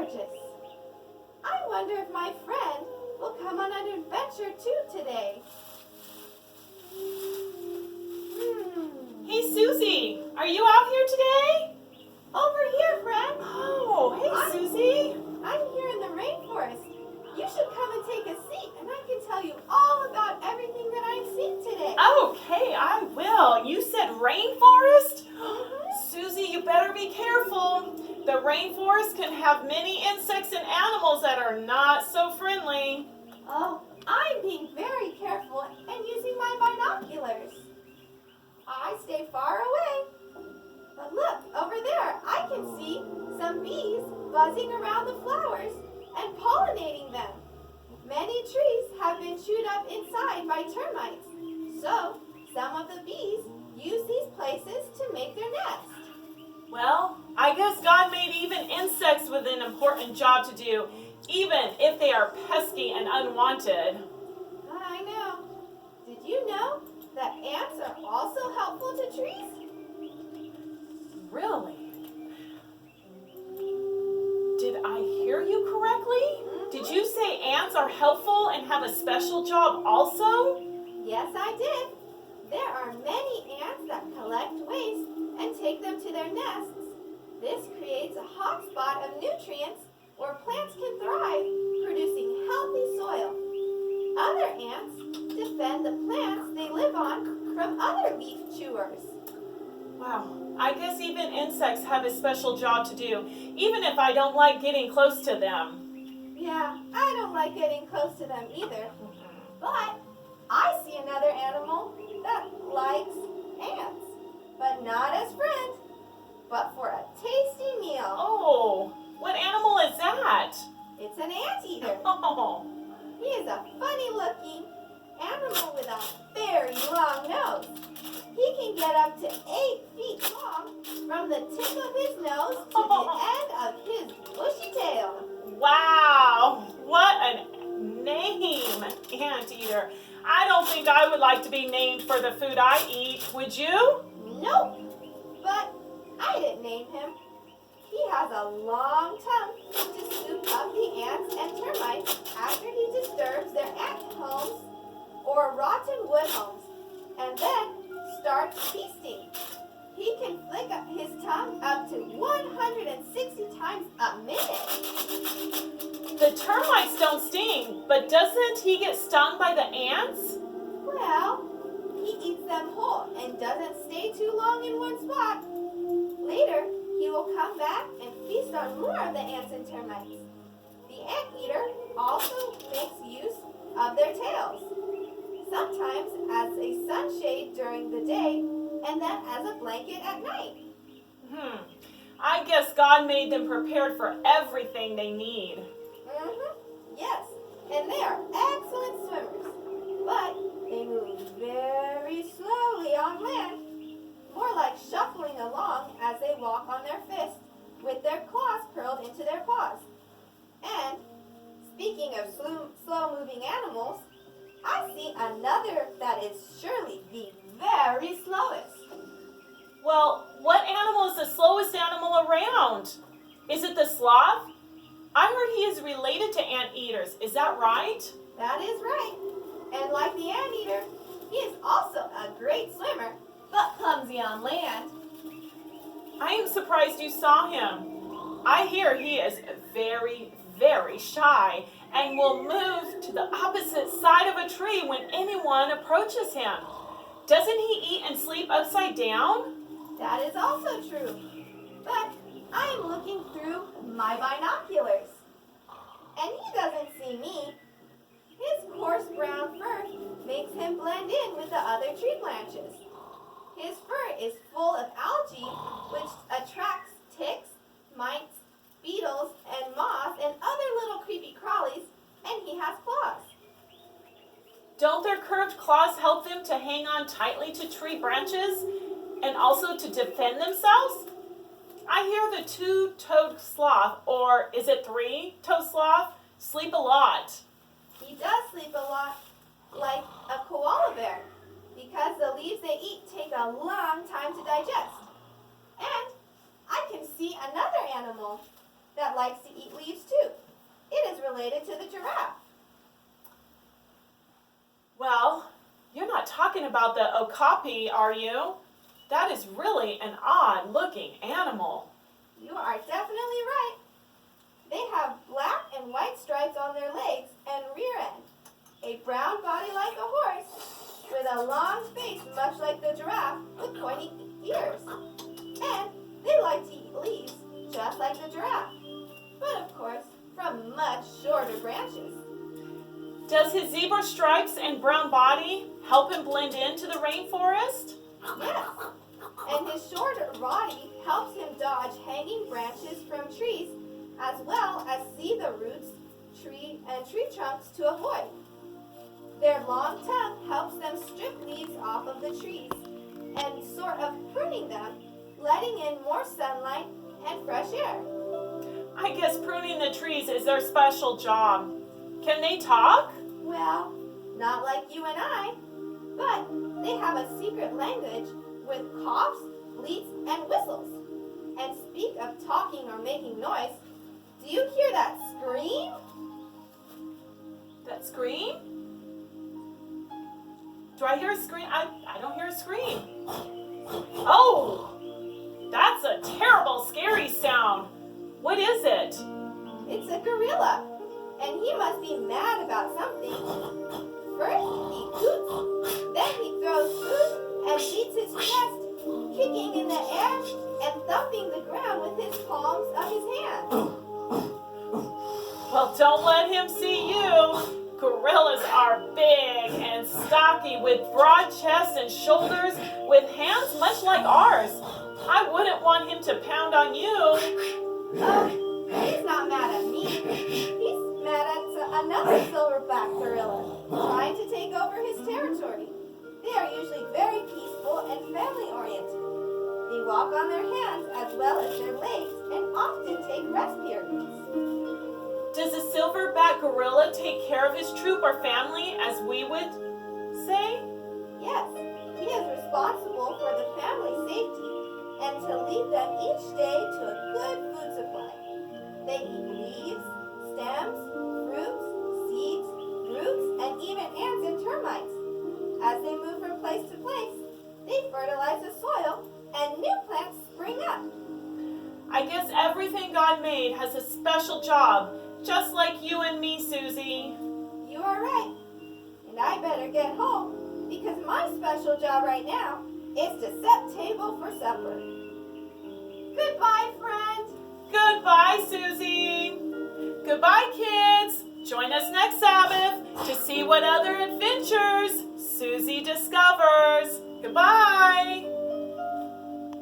gorgeous. I wonder if my friend will come on an adventure too today. Hey, Susie, are you out here today? Over here, friend. Oh, hey, Susie. I'm here in the rainforest. You should come and take a seat, and I can tell you all about everything that I've seen today. Okay, I will. You said rainforest? Susie, you better be careful. The rainforest can have many insects and animals that are not so friendly. Oh, I'm being very careful and using my binoculars. I stay far away. But look, over there, I can see some bees buzzing around the flowers and pollinating them. Many trees have been chewed up inside by termites. So, some of the bees use these places to make their nest. Well, I guess God made even insects with an important job to do, even if they are pesky and unwanted. I know. Did you know that ants are also helpful to trees? Really? Did I hear you correctly? Did you say ants are helpful and have a special job also? Yes, I did. There are many ants that collect waste and take them to their nests. This creates a hot spot of nutrients where plants can thrive, producing healthy soil. Other ants defend the plants they live on from other leaf chewers. Wow, I guess even insects have a special job to do, even if I don't like getting close to them. Yeah, I don't like getting close to them either. But I see another animal that likes ants, but not as friends, but for a tasty meal. Oh, what animal is that? It's an anteater. Oh, He is a funny-looking animal with a very long nose. He can get up to 8 feet long from the tip of his nose to the end of his bushy tail. wow, what a name, anteater. I don't think I would like to be named for the food I eat, would you? Nope, but I didn't name him. He has a long tongue to scoop up the ants and termites after he disturbs their ant homes or rotten wood homes, and then starts feasting. He can flick up his tongue up to 160 times a minute. The termites don't sting, but doesn't he get stung by the ants? Well, he eats them whole and doesn't stay too long in one spot. Later, he will come back and feast on more of the ants and termites. The anteater also makes use of their tails, sometimes as a sunshade during the day and then as a blanket at night. I guess God made them prepared for everything they need. Yes, and they are excellent swimmers, but they move very slowly on land, more like shuffling along as they walk on their fists with their claws curled into their paws. And speaking of slow-moving animals, I see another that is surely the very slowest. Well, what animal is the slowest animal around? Is it the sloth? I heard he is related to anteaters. Is that right? That is right. And like the anteater, he is also a great swimmer, but clumsy on land. I am surprised you saw him. I hear he is very, very shy and will move to the opposite side of a tree when anyone approaches him. Doesn't he eat and sleep upside down? That is also true. But I am looking through my binoculars, and he doesn't see me. His coarse brown fur makes him blend in with the other tree branches. His fur is full of algae, which attracts ticks, mites, beetles, and moths, and other little creepy crawlies, and he has claws. Don't their curved claws help them to hang on tightly to tree branches and also to defend themselves? I hear the two-toed sloth, or is it three-toed sloth, sleep a lot. He does sleep a lot, like a koala bear, because the leaves they eat take a long time to digest. And I can see another animal. that likes to eat leaves too. It is related to the giraffe. Well, you're not talking about the okapi, are you? That is really an odd-looking animal. You are definitely right. They have black and white stripes on their legs and rear end, a brown body like a horse, with a long face much like the giraffe with pointy ears. And they like to eat leaves just like the giraffe, but of course from much shorter branches. Does his zebra stripes and brown body help him blend into the rainforest? Yes, and his shorter body helps him dodge hanging branches from trees as well as see the roots, tree trunks to avoid. Their long tongue helps them strip leaves off of the trees and sort of pruning them, letting in more sunlight and fresh air. I guess pruning the trees is their special job. Can they talk? Well, not like you and I, but they have a secret language with coughs, bleats, and whistles. And speak of talking or making noise, do you hear that scream? That scream? Do I hear a scream? I don't hear a scream. Oh! That's a terrible, scary sound. What is it? It's a gorilla, and he must be mad about something. First, he hoots, then he throws food and beats his chest, kicking in the air and thumping the ground with his palms of his hands. Well, don't let him see you. Gorillas are big and stocky with broad chests and shoulders with hands much like ours. I wouldn't want him to pound on you. Oh, he's not mad at me. He's mad at another silverback gorilla trying to take over his territory. They are usually very peaceful and family-oriented. They walk on their hands as well as their legs and often take rest periods. Does a silverback gorilla take care of his troop or family as we would say? Yes, he is responsible for the family safety and to lead them each day to a good food supply. They eat leaves, stems, fruits, seeds, roots, and even ants and termites. As they move from place to place, they fertilize the soil and new plants spring up. I guess everything God made has a special job, just like you and me, Susie. You are right. And I better get home because my special job right now is to set table for supper. Goodbye, friend. Goodbye, Susie. Goodbye, kids. Join us next Sabbath to see what other adventures Susie discovers. Goodbye.